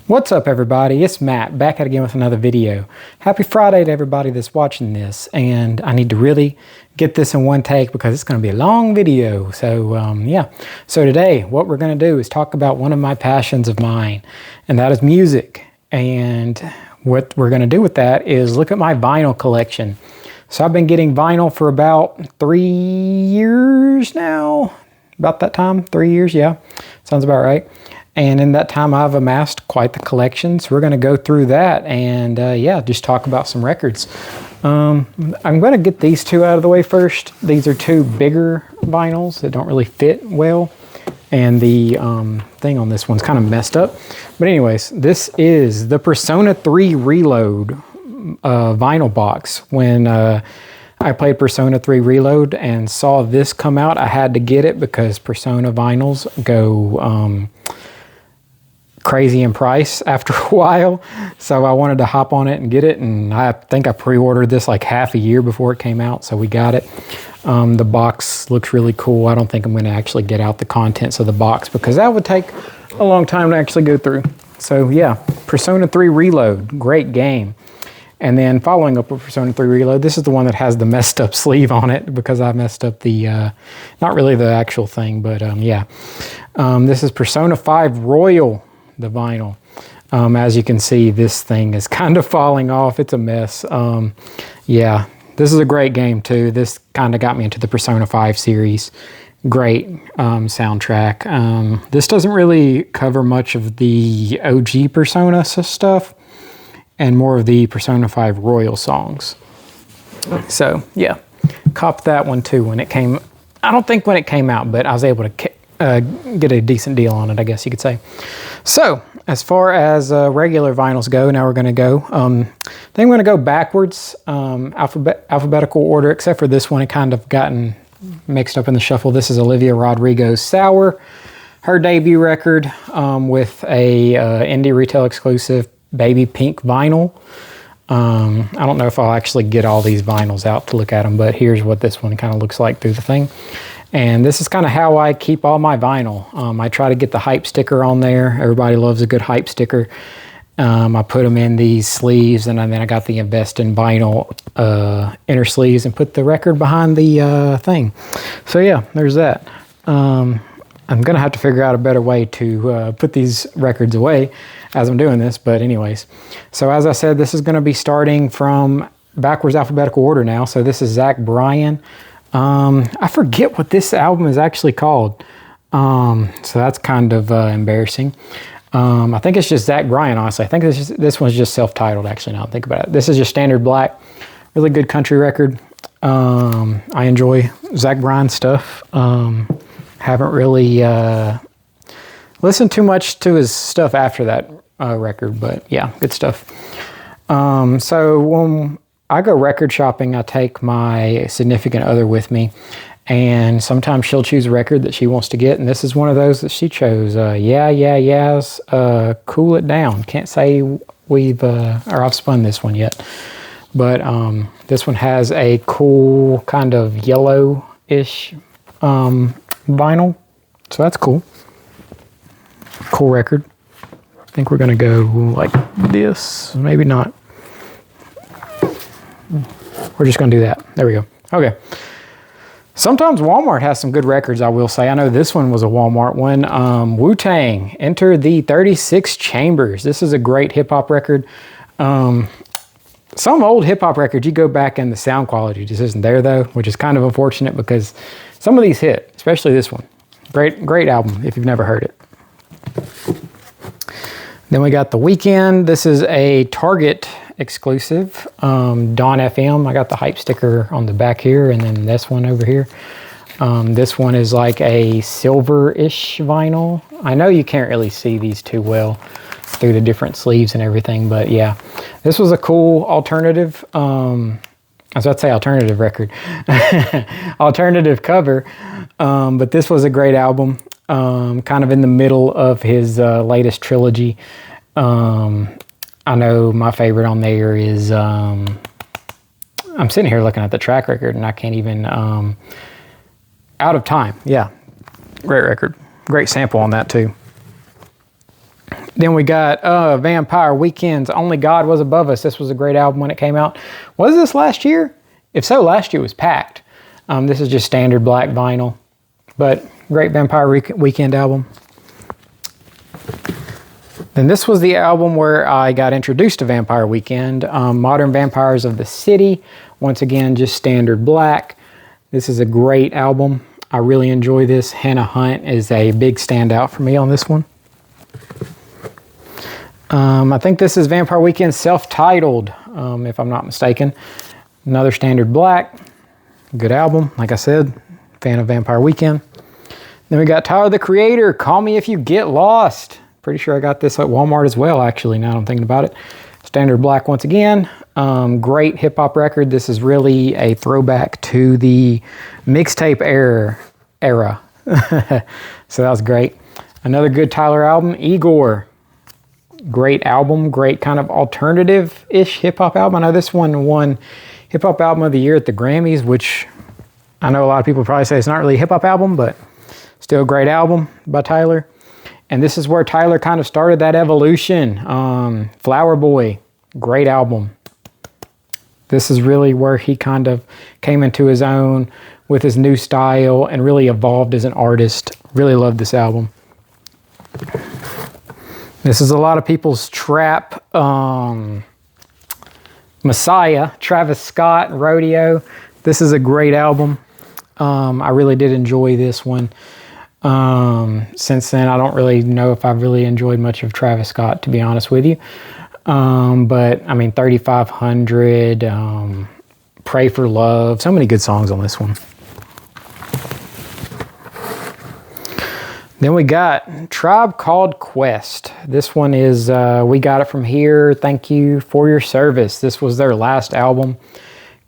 What's up, everybody? It's Matt, back at it again with another video. Happy Friday to everybody that's watching this, and I need to really get this in one take because it's going to be a long video. So today what we're going to do is talk about one of my passions of mine, and that is music. And what we're going to do with that is look at my vinyl collection. So I've been getting vinyl for about 3 years now. About that time, 3 years, yeah, sounds about right. And in that time, I've amassed quite the collection. So we're going to go through that and just talk about some records. I'm going to get these two out of the way first. These are two bigger vinyls that don't really fit well. And the thing on this one's kind of messed up. But anyways, this is the Persona 3 Reload vinyl box. When I played Persona 3 Reload and saw this come out, I had to get it because Persona vinyls go crazy in price after a while, so I wanted to hop on it and get it, and I think I pre-ordered this like half a year before it came out, so we got it. The box looks really cool. I don't think I'm going to actually get out the contents of the box because that would take a long time to actually go through. So yeah, Persona 3 Reload, great game. And then following up with Persona 3 Reload, this is the one that has the messed up sleeve on it because I messed up the, not really the actual thing, but this is Persona 5 Royal, the vinyl. As you can see, this thing is kind of falling off. It's a mess. Yeah, this is a great game too. This kind of got me into the Persona 5 series. Great soundtrack. This doesn't really cover much of the OG Persona stuff and more of the Persona 5 Royal songs. So yeah, copped that one too when it came. I don't think when it came out, but I was able to get a decent deal on it, I guess you could say. So as far as regular vinyls go, now we're going to go. I think I'm going to go backwards, alphabetical order, except for this one. It kind of gotten mixed up in the shuffle. This is Olivia Rodrigo's Sour, her debut record with a indie retail exclusive baby pink vinyl. I don't know if I'll actually get all these vinyls out to look at them, but here's what this one kind of looks like through the thing. And this is kind of how I keep all my vinyl. I try to get the hype sticker on there. Everybody loves a good hype sticker. I put them in these sleeves, and then I got the Invest in Vinyl inner sleeves and put the record behind the thing. So yeah, there's that. I'm going to have to figure out a better way to put these records away as I'm doing this. But anyways, so as I said, this is going to be starting from backwards alphabetical order now. So this is Zach Bryan. I forget what this album is actually called. So that's kind of embarrassing. I think it's just Zach Bryan, honestly. I think this one's just self-titled, actually, now I think about it. This is just Standard Black. Really good country record. I enjoy Zach Bryan stuff. Haven't really listened too much to his stuff after that record, but yeah, good stuff. So when I go record shopping, I take my significant other with me, and sometimes she'll choose a record that she wants to get, and this is one of those that she chose. Yeah's Cool It Down. Can't say I've spun this one yet, but this one has a cool kind of yellow-ish vinyl, so that's cool. Cool record. I think we're gonna go like this, maybe not. We're just going to do that. There we go. Okay. Sometimes Walmart has some good records, I will say. I know this one was a Walmart one. Wu-Tang, Enter the 36 Chambers. This is a great hip-hop record. Some old hip-hop records, you go back and the sound quality just isn't there, though, which is kind of unfortunate because some of these hit, especially this one. Great album if you've never heard it. Then we got The Weeknd. This is a Target exclusive, Dawn FM. I got the hype sticker on the back here, and then this one over here. This one is like a silver-ish vinyl. I know you can't really see these too well through the different sleeves and everything, but yeah, this was a cool alternative, I was about to say alternative record, alternative cover, but this was a great album, kind of in the middle of his latest trilogy. I know my favorite on there is, I'm sitting here looking at the track record and I can't even, Out of Time. Yeah, great record. Great sample on that too. Then we got Vampire Weekend's Only God Was Above Us. This was a great album when it came out. Was this last year? If so, last year was packed. This is just standard black vinyl, but great Vampire Weekend album. Then this was the album where I got introduced to Vampire Weekend, Modern Vampires of the City. Once again, just standard black. This is a great album. I really enjoy this. Hannah Hunt is a big standout for me on this one. I think this is Vampire Weekend self-titled, if I'm not mistaken. Another standard black. Good album, like I said. Fan of Vampire Weekend. Then we got Tyler, the Creator, Call Me If You Get Lost. Pretty sure I got this at Walmart as well, actually, now that I'm thinking about it. Standard black once again. Great hip-hop record. This is really a throwback to the mixtape era. So that was great. Another good Tyler album, Igor. Great album, great kind of alternative-ish hip-hop album. I know this one won Hip-Hop Album of the Year at the Grammys, which I know a lot of people probably say it's not really a hip-hop album, but still a great album by Tyler. And this is where Tyler kind of started that evolution. Flower Boy, great album. This is really where he kind of came into his own with his new style and really evolved as an artist. Really love this album. This is a lot of people's trap. Messiah, Travis Scott, Rodeo. This is a great album. I really did enjoy this one. Since then, I don't really know if I've really enjoyed much of Travis Scott, to be honest with you. But I mean, 3500, Pray for Love, so many good songs on this one. Then we got Tribe Called Quest. This one is, we got it from here. Thank you for your service. This was their last album.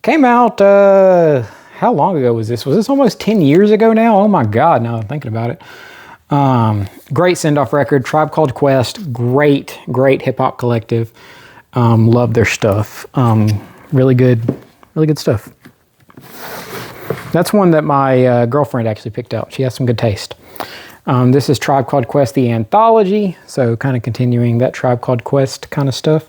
Came out, how long ago was this? Was this almost 10 years ago now? Oh my God, now I'm thinking about it. Great send-off record, Tribe Called Quest. Great hip-hop collective. Love their stuff. Really good stuff. That's one that my girlfriend actually picked out. She has some good taste. This is Tribe Called Quest, the anthology. So kind of continuing that Tribe Called Quest kind of stuff.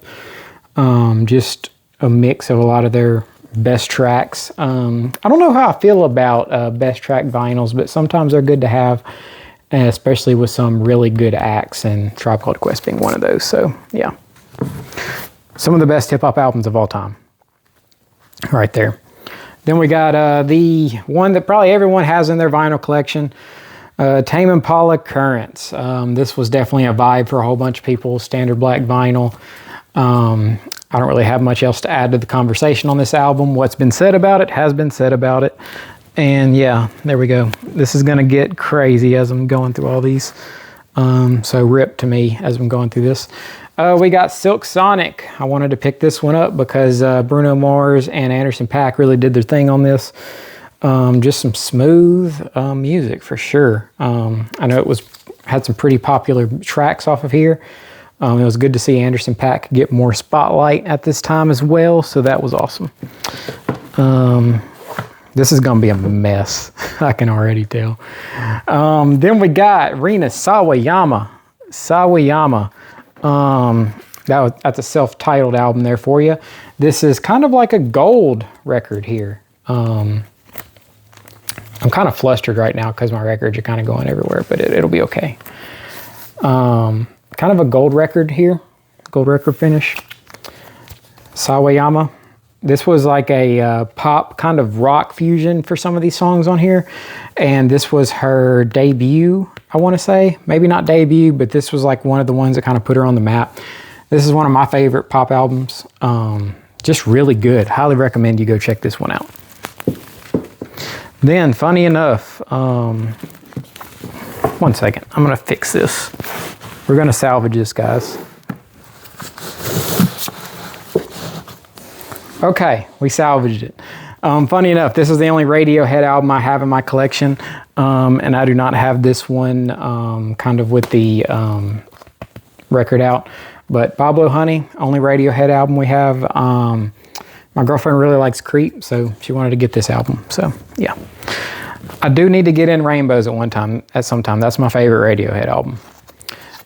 Just a mix of a lot of their best tracks. I don't know how I feel about best track vinyls, but sometimes they're good to have, especially with some really good acts, and Tribe Called Quest being one of those. So yeah, some of the best hip-hop albums of all time right there. Then we got the one that probably everyone has in their vinyl collection, Tame Impala Currents. This was definitely a vibe for a whole bunch of people. Standard black vinyl. I don't really have much else to add to the conversation on this album. What's been said about it has been said about it. And yeah, there we go. This is going to get crazy as I'm going through all these. So rip to me as I'm going through this. We got Silk Sonic. I wanted to pick this one up because Bruno Mars and Anderson .Paak really did their thing on this. Just some smooth music for sure. I know it had some pretty popular tracks off of here. It was good to see Anderson .Paak get more spotlight at this time as well, so that was awesome. This is gonna be a mess. I can already tell. Then we got Rina Sawayama. That's a self-titled album there for you. This is kind of like a gold record here. I'm kind of flustered right now because my records are kind of going everywhere, but it'll be okay. Kind of a gold record here. Gold record finish. Sawayama. This was like a pop kind of rock fusion for some of these songs on here. And this was her debut, I want to say. Maybe not debut, but this was like one of the ones that kind of put her on the map. This is one of my favorite pop albums. Just really good. Highly recommend you go check this one out. Then, funny enough, one second. I'm going to fix this. We're going to salvage this, guys. Okay, we salvaged it. Funny enough, this is the only Radiohead album I have in my collection, and I do not have this one kind of with the record out. But Pablo Honey, only Radiohead album we have. My girlfriend really likes Creep, so she wanted to get this album. So, yeah. I do need to get in Rainbows at some time. That's my favorite Radiohead album.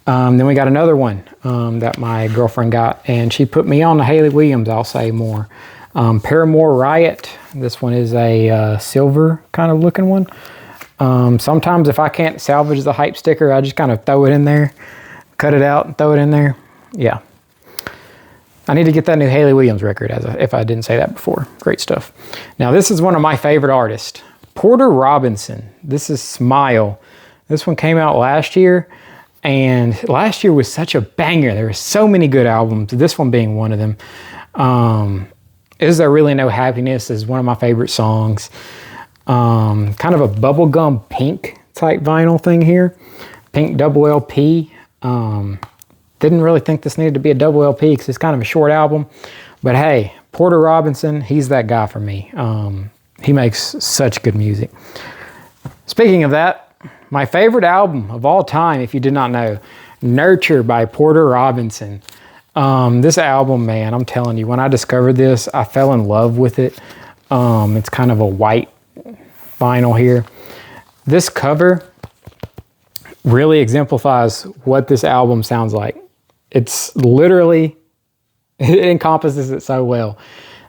Then we got another one that my girlfriend got, and she put me on the Hayley Williams, I'll Say More. Paramore Riot. This one is a silver kind of looking one. Sometimes if I can't salvage the hype sticker, I just kind of throw it in there, cut it out and throw it in there. Yeah. I need to get that new Hayley Williams record, if I didn't say that before. Great stuff. Now this is one of my favorite artists, Porter Robinson. This is Smile. This one came out last year, and last year was such a banger. There were so many good albums, this one being one of them. Is There Really No Happiness is one of my favorite songs. Kind of a bubblegum pink type vinyl thing here. Pink double LP. Didn't really think this needed to be a double LP because it's kind of a short album. But hey, Porter Robinson, he's that guy for me. He makes such good music. Speaking of that, my favorite album of all time, if you did not know, Nurture by Porter Robinson. This album, man, I'm telling you, when I discovered this, I fell in love with it. It's kind of a white vinyl here. This cover really exemplifies what this album sounds like. It's literally, it encompasses it so well.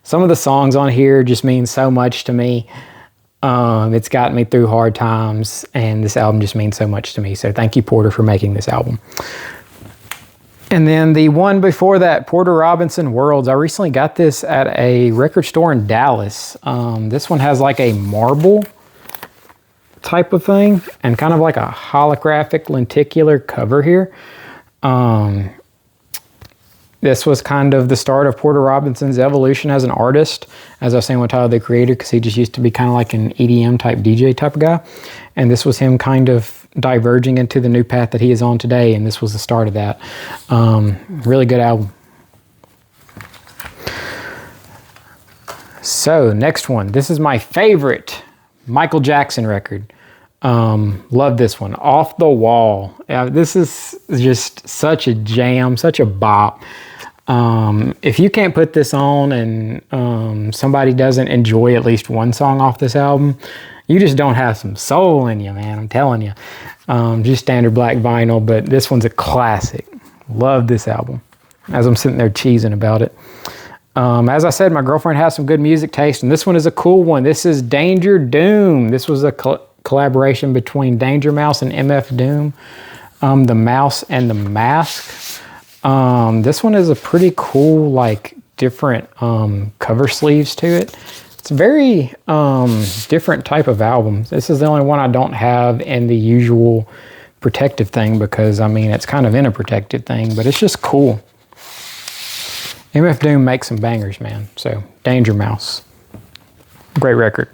Some of the songs on here just mean so much to me. It's gotten me through hard times, and this album just means so much to me. So thank you, Porter, for making this album. And then the one before that, Porter Robinson Worlds. I recently got this at a record store in Dallas. This one has like a marble type of thing and kind of like a holographic lenticular cover here. This was kind of the start of Porter Robinson's evolution as an artist. As I was saying with Tyler, the Creator, because he just used to be kind of like an EDM type DJ type of guy. And this was him kind of diverging into the new path that he is on today. And this was the start of that. Really good album. So next one. This is my favorite Michael Jackson record. Love this one. Off the Wall. This is just such a jam, such a bop. If you can't put this on and somebody doesn't enjoy at least one song off this album, you just don't have some soul in you, man. I'm telling you. Just standard black vinyl, but this one's a classic. Love this album. As I'm sitting there cheesing about it. As I said, my girlfriend has some good music taste, and this one is a cool one. This is Danger Doom. This was a collaboration between Danger Mouse and MF Doom. The Mouse and the Mask. This one is a pretty cool, like, different cover sleeves to it. It's a very different type of album. This is the only one I don't have in the usual protective thing because, I mean, it's kind of in a protective thing, but it's just cool. MF Doom makes some bangers, man. So, Danger Mouse. Great record.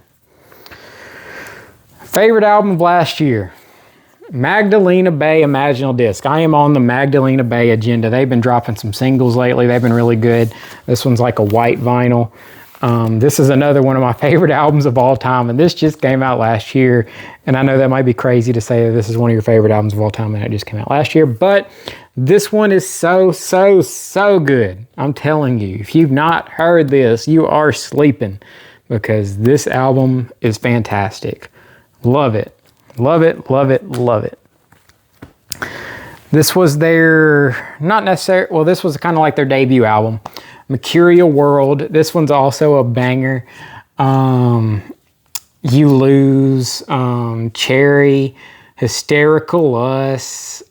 Favorite album of last year. Magdalena Bay Imaginal Disc. I am on the Magdalena Bay agenda. They've been dropping some singles lately. They've been really good. This one's like a white vinyl. This is another one of my favorite albums of all time, and this just came out last year. And I know that might be crazy to say that this is one of your favorite albums of all time and it just came out last year, but this one is so, so, so good. I'm telling you, if you've not heard this, you are sleeping because this album is fantastic. Love it. Love it, love it, love it. This was their, not necessarily, well, this was kind of like their debut album. Mercurial World. This one's also a banger. You Lose, Cherry, Hysterical Us,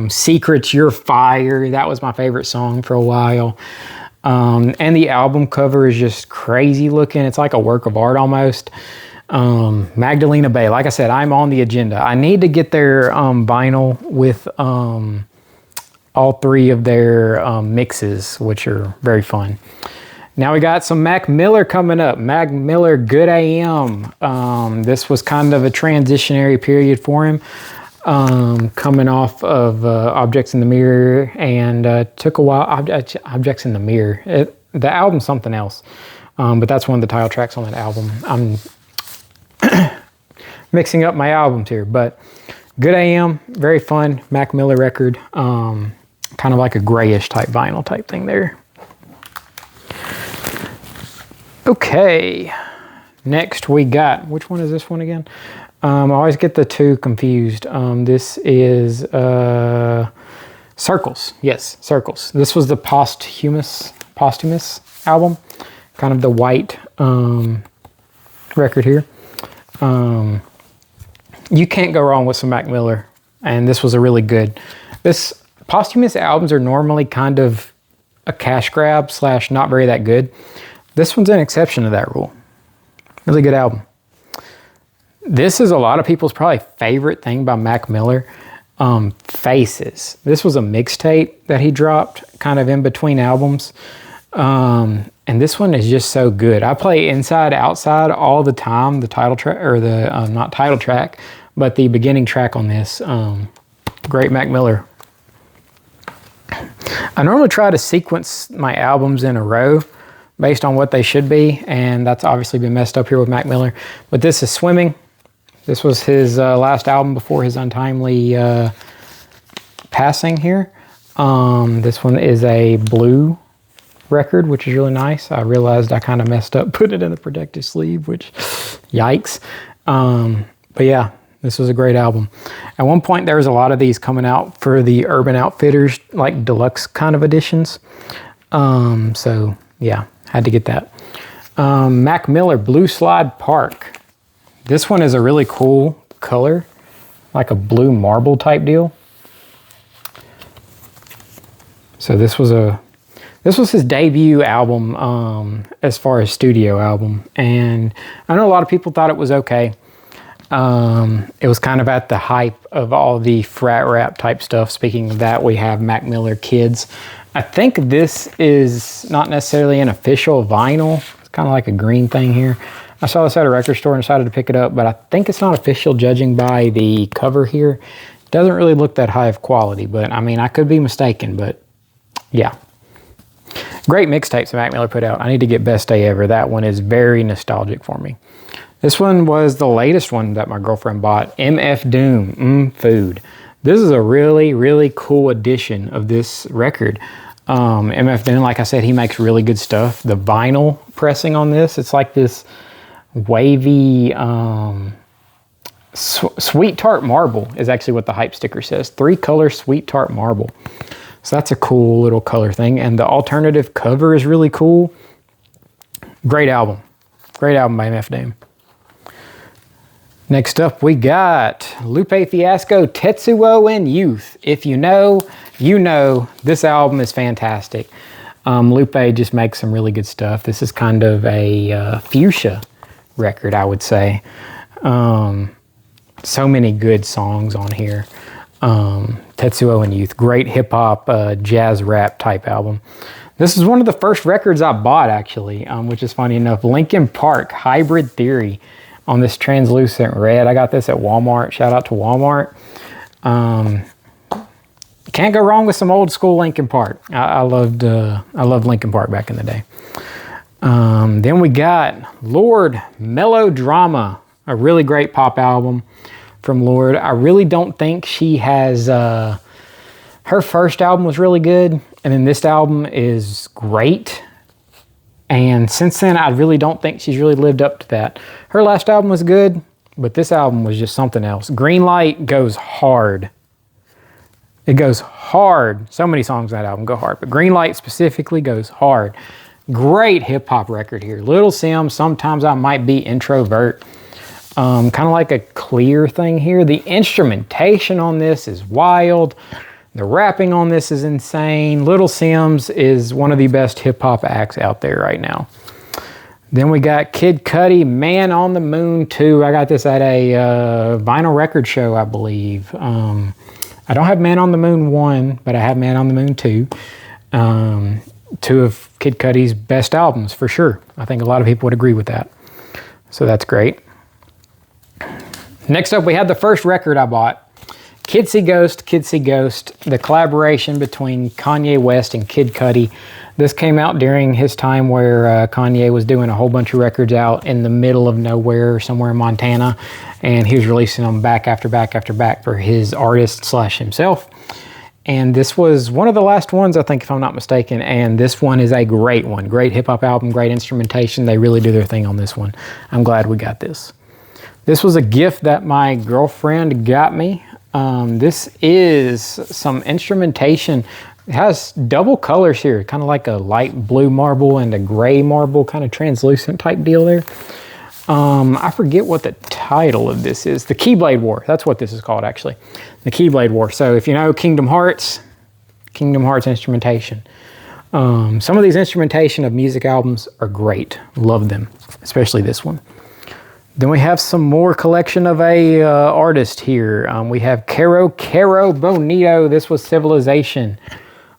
Secrets, You're Fire. That was my favorite song for a while. And the album cover is just crazy looking. It's like a work of art almost. Magdalena Bay. Like I said, I'm on the agenda. I need to get their vinyl with all three of their mixes, which are very fun. Now we got some Mac Miller coming up. Mac Miller, Good AM. This was kind of a transitionary period for him. Coming off of Objects in the Mirror and took a while. Objects in the Mirror. The album's something else. But that's one of the title tracks on that album. I'm mixing up my albums here, but Good AM, very fun Mac Miller record. Kind of like a grayish type vinyl type thing there. Okay, next we got, which one is this one again? I always get the two confused. This is Circles, yes, Circles. This was the posthumous album, kind of the white record here. You can't go wrong with some Mac Miller, and this was a really good. This posthumous albums are normally kind of a cash grab / not very that good. This one's an exception to that rule. Really good album. This is a lot of people's probably favorite thing by Mac Miller. Faces. This was a mixtape that he dropped kind of in between albums. And this one is just so good. I play Inside Outside all the time, the title track, or the, not title track, but the beginning track on this. Great Mac Miller. I normally try to sequence my albums in a row based on what they should be, and that's obviously been messed up here with Mac Miller. But this is Swimming. This was his last album before his untimely passing here. This one is a blue record, which is really nice. I realized I kind of messed up putting it in the protective sleeve, which, yikes. But yeah, this was a great album. At one point, there was a lot of these coming out for the Urban Outfitters, like deluxe kind of editions. So yeah, had to get that. Mac Miller Blue Slide Park. This one is a really cool color, like a blue marble type deal. So this was his debut album as far as studio album, and I know a lot of people thought it was okay. It was kind of at the hype of all the frat rap type stuff. Speaking of that, we have Mac Miller Kids. I think this is not necessarily an official vinyl. It's kind of like a green thing here. I saw this at a record store and decided to pick it up, but I think it's not official judging by the cover here. It doesn't really look that high of quality, but I mean, I could be mistaken, but yeah. Great mixtapes that Mac Miller put out. I need to get Best Day Ever. That one is very nostalgic for me. This one was the latest one that my girlfriend bought, MF Doom, Food. This is a really, really cool edition of this record. MF Doom, like I said, he makes really good stuff. The vinyl pressing on this, it's like this wavy Sweet Tart Marble is actually what the hype sticker says. 3-color Sweet Tart Marble. So that's a cool little color thing. And the alternative cover is really cool. Great album. Great album by MF Doom. Next up, we got Lupe Fiasco, Tetsuo and Youth. If you know, you know. This album is fantastic. Lupe just makes some really good stuff. This is kind of a fuchsia record, I would say. So many good songs on here. Tetsuo and Youth, great hip-hop, jazz rap type album. This is one of the first records I bought, actually, which is funny enough. Linkin Park, Hybrid Theory, on this translucent red. I got this at Walmart. Shout out to Walmart. Can't go wrong with some old school Linkin Park. I loved Linkin Park back in the day. Then we got Lorde Melodrama, a really great pop album from Lorde. I really don't think she has, her first album was really good, and then this album is great. And since then, I really don't think she's really lived up to that. Her last album was good, but this album was just something else. Green Light goes hard. It goes hard. So many songs on that album go hard, but Green Light specifically goes hard. Great hip-hop record here. Little Simz, Sometimes I Might Be Introvert. Kind of like a Clear thing here. The instrumentation on this is wild. The rapping on this is insane. Little Simz is one of the best hip-hop acts out there right now. Then we got Kid Cudi, Man on the Moon 2. I got this at a vinyl record show, I believe. I don't have Man on the Moon 1, but I have Man on the Moon 2. Two of Kid Cudi's best albums, for sure. I think a lot of people would agree with that. So that's great. Next up, we had the first record I bought. Kids See Ghost, the collaboration between Kanye West and Kid Cudi. This came out during his time where Kanye was doing a whole bunch of records out in the middle of nowhere, somewhere in Montana, and he was releasing them back after back after back for his artist / himself. And this was one of the last ones, I think, if I'm not mistaken, and this one is a great one. Great hip-hop album, great instrumentation. They really do their thing on this one. I'm glad we got this. This was a gift that my girlfriend got me. This is some instrumentation. It has double colors here, kind of like a light blue marble and a gray marble, kind of translucent type deal there. I forget what the title of this is. The Keyblade War. That's what this is called, actually. The Keyblade War. So if you know Kingdom Hearts instrumentation. Some of these instrumentation of music albums are great. Love them, especially this one. Then we have some more collection of a artist here. We have Caro Bonito. This was Civilization.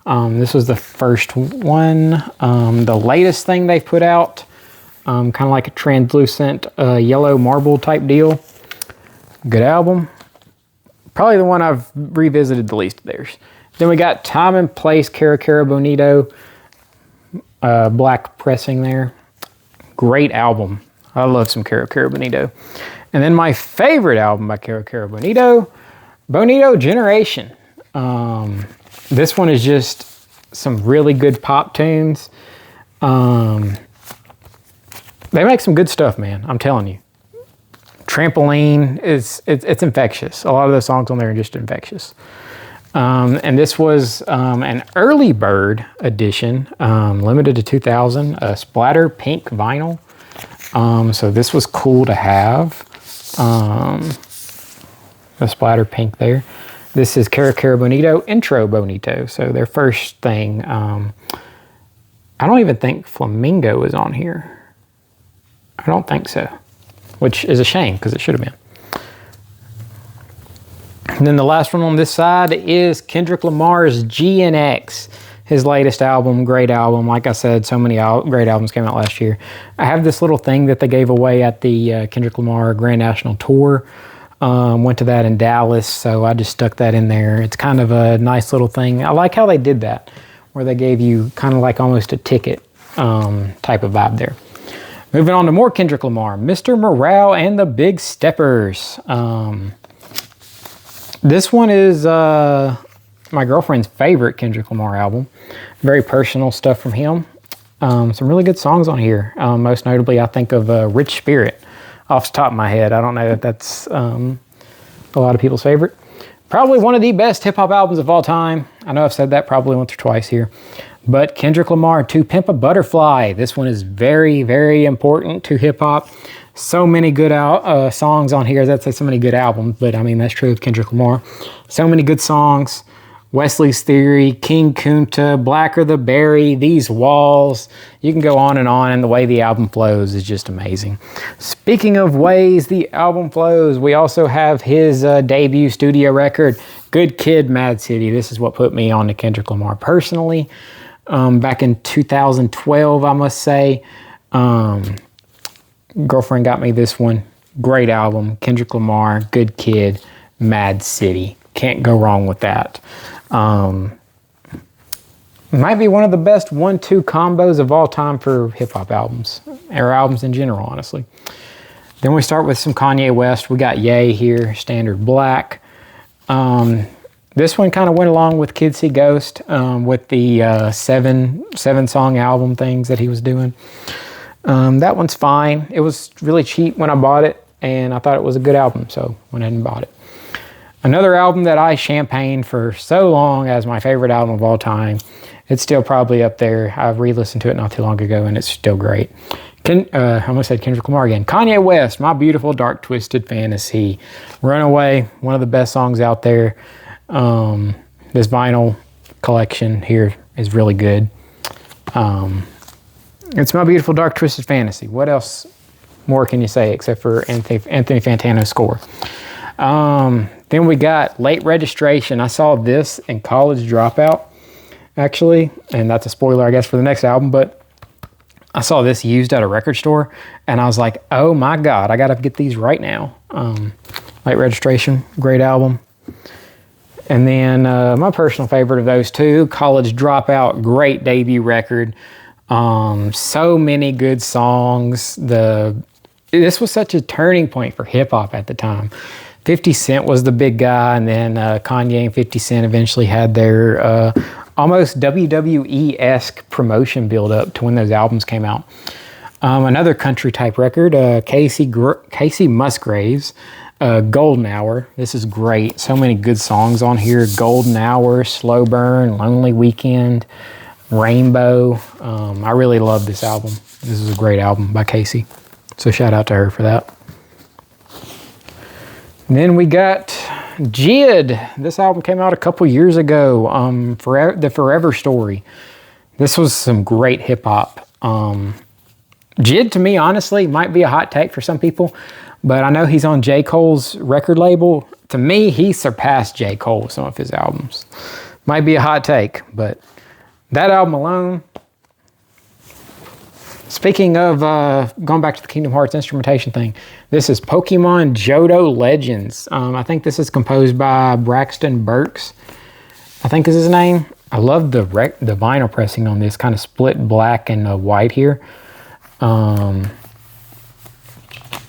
This was the first one. The latest thing they've put out, kind of like a translucent yellow marble type deal. Good album. Probably the one I've revisited the least of theirs. Then we got Time and Place, Caro Bonito. Black pressing there. Great album. I love some Caro Bonito. And then my favorite album by Caro Bonito, Bonito Generation. This one is just some really good pop tunes. They make some good stuff, man. I'm telling you. Trampoline it's infectious. A lot of those songs on there are just infectious. And this was an early bird edition, limited to 2,000, a splatter pink vinyl. So this was cool to have. The splatter pink there. This is Caro Bonito, Intro Bonito. So their first thing. I don't even think Flamingo is on here. I don't think so, which is a shame because it should have been. And then the last one on this side is Kendrick Lamar's GNX, his latest album, great album. Like I said, so many great albums came out last year. I have this little thing that they gave away at the Kendrick Lamar Grand National Tour. Went to that in Dallas, so I just stuck that in there. It's kind of a nice little thing. I like how they did that, where they gave you kind of like almost a ticket type of vibe there. Moving on to more Kendrick Lamar, Mr. Morale and the Big Steppers. This one is my girlfriend's favorite Kendrick Lamar album. Very personal stuff from him. Some really good songs on here. Most notably, I think of Rich Spirit off the top of my head. I don't know if that's a lot of people's favorite. Probably one of the best hip-hop albums of all time. I know I've said that probably once or twice here. But Kendrick Lamar, To Pimp a Butterfly. This one is very, very important to hip-hop. So many good songs on here. That's so many good albums, but I mean, that's true of Kendrick Lamar. So many good songs. Wesley's Theory, King Kunta, Blacker the Berry, These Walls. You can go on, and the way the album flows is just amazing. Speaking of ways the album flows, we also have his debut studio record, Good Kid, Mad City. This is what put me on to Kendrick Lamar personally. Back in 2012, I must say. Girlfriend got me this one. Great album. Kendrick Lamar, Good Kid, Mad City. Can't go wrong with that. Might be one of the best 1-2 combos of all time for hip-hop albums, or albums in general, honestly. Then we start with some Kanye West. We got Ye here, Standard Black. This one kind of went along with Kids See Ghost with the seven song album things that he was doing. That one's fine. It was really cheap when I bought it, and I thought it was a good album, so went ahead and bought it. Another album that I champagned for so long as my favorite album of all time. It's still probably up there. I've re-listened to it not too long ago, and it's still great. I almost said Kendrick Lamar again. Kanye West, My Beautiful Dark Twisted Fantasy. Runaway, one of the best songs out there. This vinyl collection here is really good. It's My Beautiful Dark Twisted Fantasy. What else more can you say except for Anthony Fantano's score? Then we got Late Registration. I saw this in College Dropout, actually, and that's a spoiler, I guess, for the next album, but I saw this used at a record store, and I was like, oh my God, I gotta get these right now. Late Registration, great album. And then my personal favorite of those two, College Dropout, great debut record. So many good songs. This was such a turning point for hip-hop at the time. 50 Cent was the big guy, and then Kanye and 50 Cent eventually had their almost WWE-esque promotion build-up to when those albums came out. Another country-type record, Casey Musgraves, Golden Hour. This is great. So many good songs on here. Golden Hour, Slow Burn, Lonely Weekend, Rainbow. I really love this album. This is a great album by Casey. So shout out to her for that. And then we got JID. This album came out a couple years ago. The Forever Story. This was some great hip hop. JID, to me, honestly, might be a hot take for some people, but I know he's on J. Cole's record label. To me, he surpassed J. Cole with some of his albums. Might be a hot take, but that album alone. Speaking of going back to the Kingdom Hearts instrumentation thing, this is Pokemon Johto Legends. I think this is composed by Braxton Burks, I think is his name. I love the vinyl pressing on this, kind of split black and white here.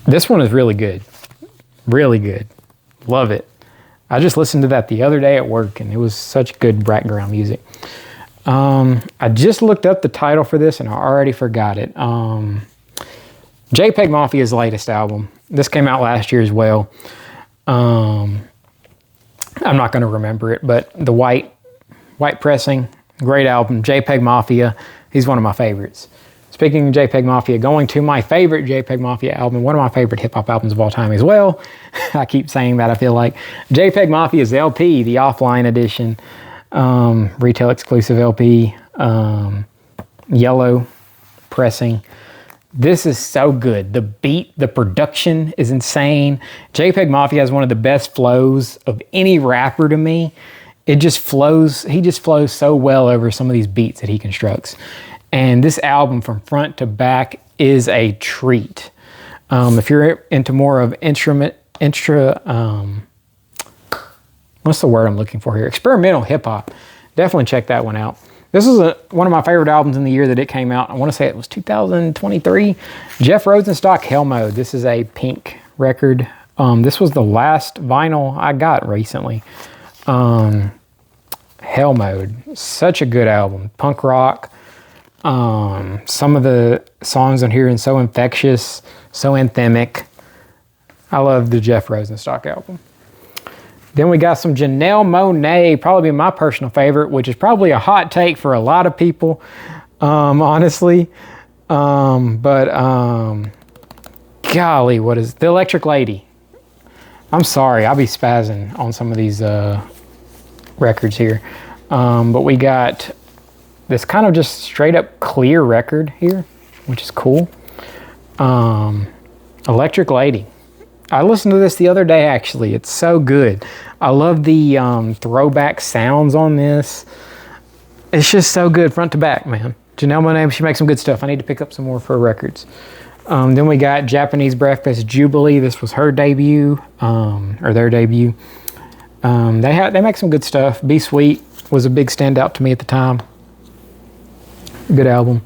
This one is really good. Really good. Love it. I just listened to that the other day at work, and it was such good background music. I just looked up the title for this, and I already forgot it. JPEG Mafia's latest album. This came out last year as well. I'm not going to remember it, but the white pressing, great album. JPEG Mafia, he's one of my favorites. Speaking of JPEG Mafia, going to my favorite JPEG Mafia album, one of my favorite hip-hop albums of all time as well. I keep saying that, I feel like. JPEG Mafia's LP, the offline edition, retail exclusive LP, yellow pressing. This is so good. The beat, the production is insane. JPEG Mafia has one of the best flows of any rapper to me. It just flows, he just flows so well over some of these beats that he constructs. And this album from front to back is a treat. If you're into more of what's the word I'm looking for here? Experimental hip hop. Definitely check that one out. This is one of my favorite albums in the year that it came out. I want to say it was 2023. Jeff Rosenstock, Hell Mode. This is a Pink record. This was the last vinyl I got recently. Hell Mode. Such a good album. Punk rock. Some of the songs on here are so infectious, so anthemic. I love the Jeff Rosenstock album. Then we got some Janelle Monáe, probably my personal favorite, which is probably a hot take for a lot of people, honestly. Golly, what is The Electric Lady? I'm sorry, I'll be spazzing on some of these records here. But we got this kind of just straight up clear record here, which is cool. Electric Lady. I listened to this the other day, actually. It's so good. I love the throwback sounds on this. It's just so good front to back, man. Janelle Monáe, she makes some good stuff. I need to pick up some more of her records. Then we got Japanese Breakfast Jubilee. This was her debut, or their debut. They make some good stuff. Be Sweet was a big standout to me at the time. Good album.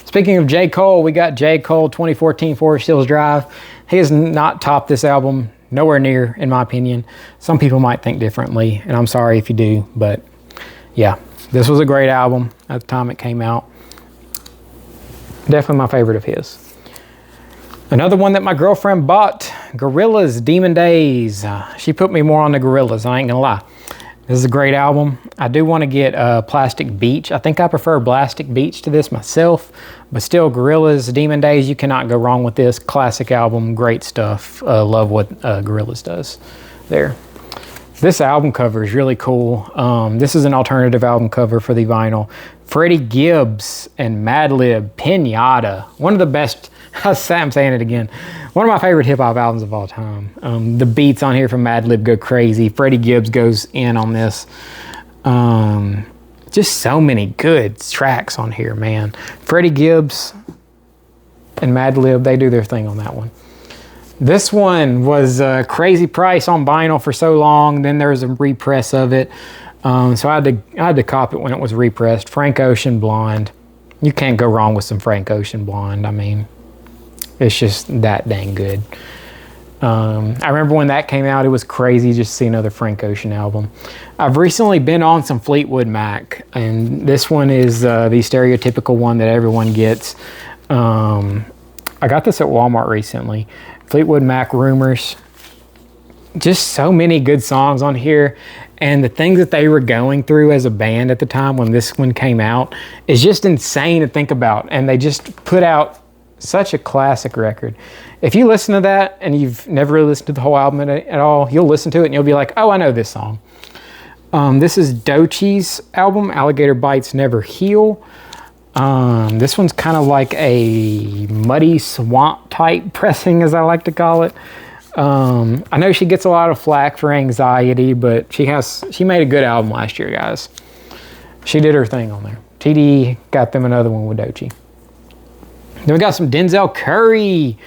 Speaking of J. Cole, we got J. Cole 2014 Forest Hills Drive. He has not topped this album, nowhere near, in my opinion. Some people might think differently, and I'm sorry if you do, but yeah, this was a great album at the time it came out. Definitely my favorite of his. Another one that my girlfriend bought, Gorillaz Demon Days. She put me more on the Gorillaz, I ain't gonna lie. This is a great album. I do want to get Plastic Beach. I think I prefer Plastic Beach to this myself, but still, Gorillaz Demon Days, you cannot go wrong with this. Classic album, great stuff. Love what Gorillaz does there. This album cover is really cool. This is an alternative album cover for the vinyl. Freddie Gibbs and Madlib, Pinata. One of the best, I'm saying it again, one of my favorite hip hop albums of all time. The beats on here from Madlib go crazy. Freddie Gibbs goes in on this. Just so many good tracks on here, man. Freddie Gibbs and Madlib, they do their thing on that one. This one was a crazy price on vinyl for so long. Then there was a repress of it. So I had to cop it when it was repressed. Frank Ocean Blonde. You can't go wrong with some Frank Ocean Blonde. I mean, it's just that dang good. I remember when that came out, it was crazy just to see another Frank Ocean album. I've recently been on some Fleetwood Mac, and this one is the stereotypical one that everyone gets. I got this at Walmart recently. Fleetwood Mac Rumors. just so many good songs on here. And the things that they were going through as a band at the time when this one came out is just insane to think about. And they just put out such a classic record. If you listen to that and you've never really listened to the whole album at all, you'll listen to it and you'll be like, oh, I know this song. This is Doechie's album, Alligator Bites Never Heal. This one's kind of like a muddy swamp type pressing, as I like to call it. I know she gets a lot of flack for anxiety, but she made a good album last year, guys. She did her thing on there. TDE got them another one with Doechie. Then we got some Denzel Curry.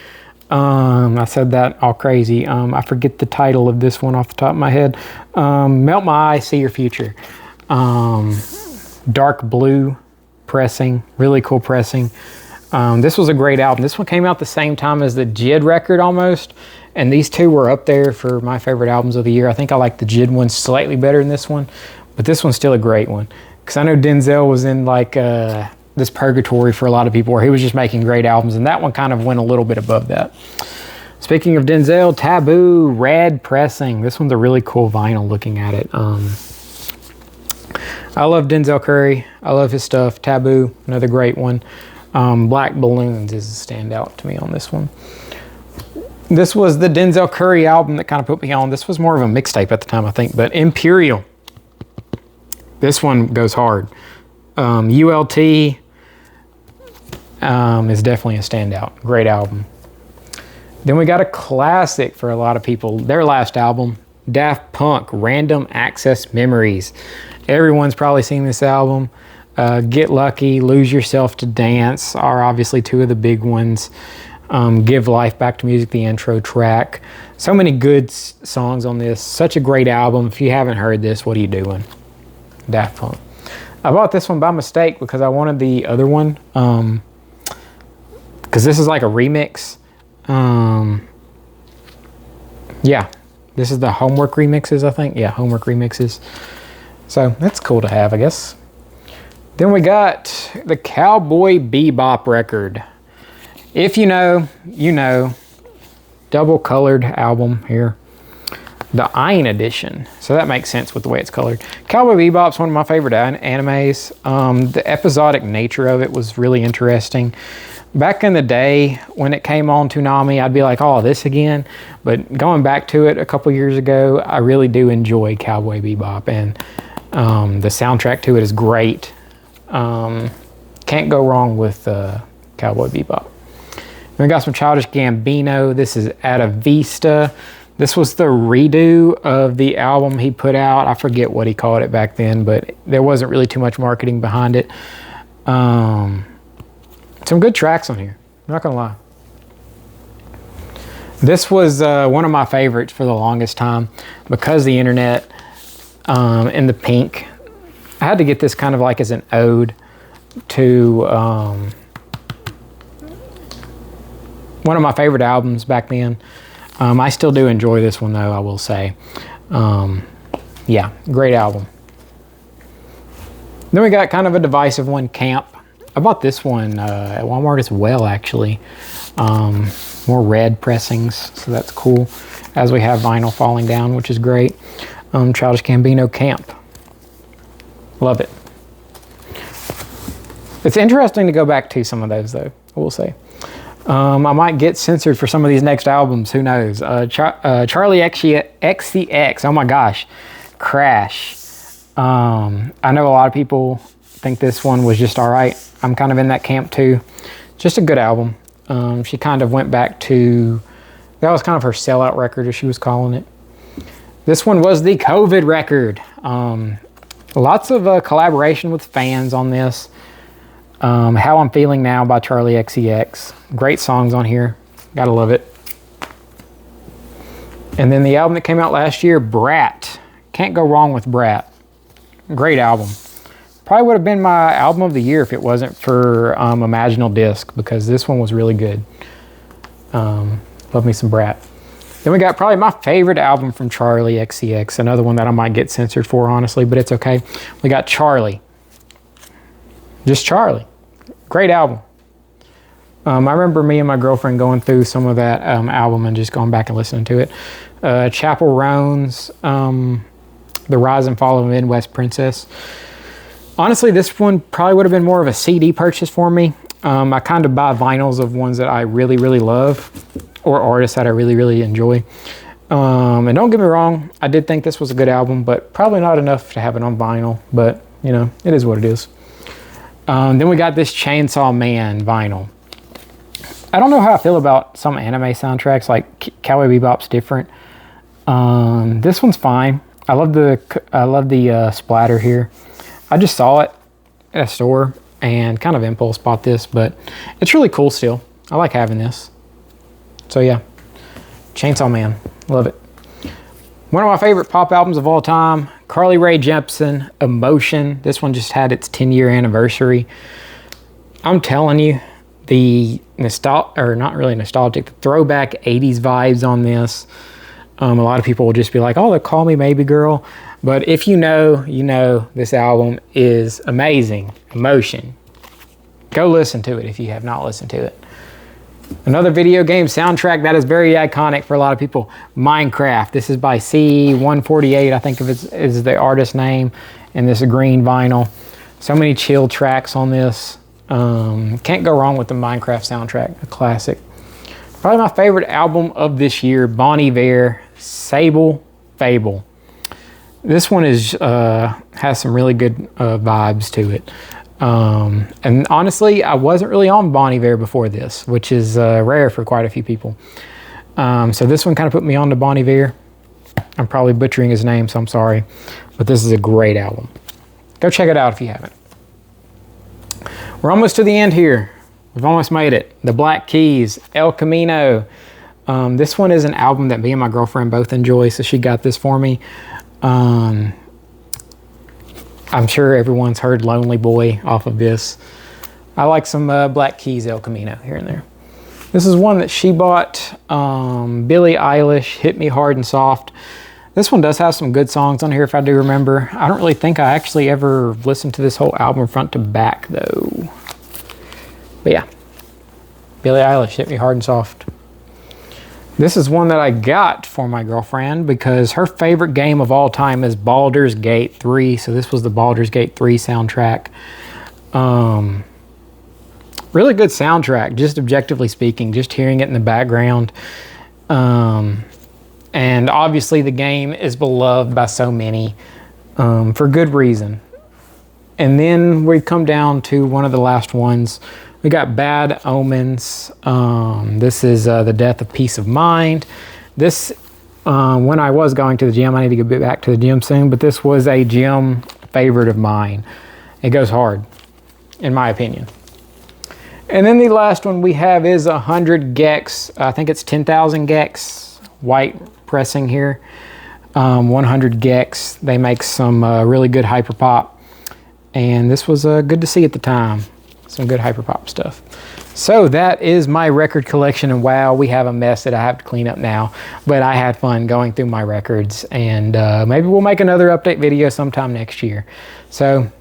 I said that all crazy. I forget the title of this one off the top of my head. Melt My Eye, See Your Future. Dark blue pressing, really cool pressing. This was a great album. This one came out the same time as the JID record almost, and these two were up there for my favorite albums of the year. I think I like the JID one slightly better than this one, but this one's still a great one. Because I know Denzel was in like this purgatory for a lot of people where he was just making great albums, and that one kind of went a little bit above that. Speaking of Denzel, Taboo, Red pressing. This one's a really cool vinyl looking at it. I love Denzel Curry. I love his stuff. Taboo, another great one. Black Balloons is a standout to me on this one. This was the Denzel Curry album that kind of put me on. This was more of a mixtape at the time, I think, but Imperial. This one goes hard. ULT is definitely a standout. Great album. Then we got a classic for a lot of people. Their last album, Daft Punk, Random Access Memories. Everyone's probably seen this album. Get Lucky, Lose Yourself to Dance are obviously two of the big ones. Give Life Back to Music, the intro track. So many good songs on this. Such a great album. If you haven't heard this, what are you doing? Daft Punk. I bought this one by mistake because I wanted the other one. Because this is like a remix. Yeah. This is the Homework remixes, I think. Yeah, Homework remixes. So that's cool to have, I guess. Then we got the Cowboy Bebop record. If you know, you know. Double colored album here. The Iron Edition. So that makes sense with the way it's colored. Cowboy Bebop's one of my favorite animes. The episodic nature of it was really interesting. Back in the day when it came on Toonami, I'd be like, oh, this again. But going back to it a couple years ago, I really do enjoy Cowboy Bebop. And the soundtrack to it is great. Can't go wrong with Cowboy Bebop. Then we got some Childish Gambino. This is Atta Vista. This was the redo of the album he put out. I forget what he called it back then, but there wasn't really too much marketing behind it. Some good tracks on here, I'm not gonna lie. This was one of my favorites for the longest time because the internet in the pink. I had to get this kind of like as an ode to one of my favorite albums back then. I still do enjoy this one though, I will say. Yeah, great album. Then we got kind of a divisive one, Camp. I bought this one at Walmart as well, actually. More red pressings, so that's cool. As we have vinyl falling down, which is great. Childish Gambino, Camp. Love it. It's interesting to go back to some of those though, I will say. I might get censored for some of these next albums. Who knows? Charlie XCX. Oh my gosh. Crash. I know a lot of people think this one was just all right. I'm kind of in that camp too. Just a good album. She kind of went back to, that was kind of her sellout record, as she was calling it. This one was the COVID record. Lots of collaboration with fans on this. How I'm Feeling Now by Charlie XCX. Great songs on here. Gotta love it. And then the album that came out last year, Brat. Can't go wrong with Brat. Great album. Probably would have been my album of the year if it wasn't for Imaginal Disc, because this one was really good. Love me some Brat. Then we got probably my favorite album from Charlie XCX. Another one that I might get censored for, honestly, but it's okay. We got Charlie. Just Charlie. Great album. I remember me and my girlfriend going through some of that album and just going back and listening to it. Chappell Roan's The Rise and Fall of a Midwest Princess. Honestly, this one probably would have been more of a CD purchase for me. I kind of buy vinyls of ones that I really, really love, or artists that I really, really enjoy. And don't get me wrong, I did think this was a good album, but probably not enough to have it on vinyl, but you know, it is what it is. Then we got this Chainsaw Man vinyl. I don't know how I feel about some anime soundtracks, like Cowboy Bebop's different. This one's fine. I love the splatter here. I just saw it at a store and kind of impulse bought this, but it's really cool still. I like having this. So yeah, Chainsaw Man, love it. One of my favorite pop albums of all time, Carly Rae Jepsen, Emotion. This one just had its 10-year anniversary. I'm telling you, the not really nostalgic, the throwback 80s vibes on this. A lot of people will just be like, oh, they call me Maybe Girl. But if you know, you know this album is amazing. Emotion. Go listen to it if you have not listened to it. Another video game soundtrack that is very iconic for a lot of people, Minecraft. This is by C148, I think is the artist name, and this green vinyl. So many chill tracks on this. Can't go wrong with the Minecraft soundtrack, a classic. Probably my favorite album of this year, Bon Iver, Sable Fable. This one is has some really good vibes to it. And honestly, I wasn't really on Bon Iver before this, which is rare for quite a few people. So this one kind of put me on to Bon Iver. I'm probably butchering his name, so I'm sorry. But this is a great album. Go check it out if you haven't. We're almost to the end here. We've almost made it. The Black Keys, El Camino. This one is an album that me and my girlfriend both enjoy, so she got this for me. I'm sure everyone's heard Lonely Boy off of this. I like some Black Keys, El Camino here and there. This is one that she bought. Billie Eilish, Hit Me Hard and Soft. This one does have some good songs on here if I do remember. I don't really think I actually ever listened to this whole album front to back though. But yeah, Billie Eilish, Hit Me Hard and Soft. This is one that I got for my girlfriend because her favorite game of all time is Baldur's Gate 3. So this was the Baldur's Gate 3 soundtrack. Really good soundtrack, just objectively speaking, just hearing it in the background. And obviously the game is beloved by so many for good reason. And then we come down to one of the last ones. We got Bad Omens. This is The Death of Peace of Mind. This, when I was going to the gym, I need to get back to the gym soon, but this was a gym favorite of mine. It goes hard, in my opinion. And then the last one we have is 100 gecs. I think it's 10,000 gecs, white pressing here. 100 gecs. They make some really good hyperpop. And this was good to see at the time. Some good hyperpop stuff. So that is my record collection, and wow, we have a mess that I have to clean up now. But I had fun going through my records, and maybe we'll make another update video sometime next year. So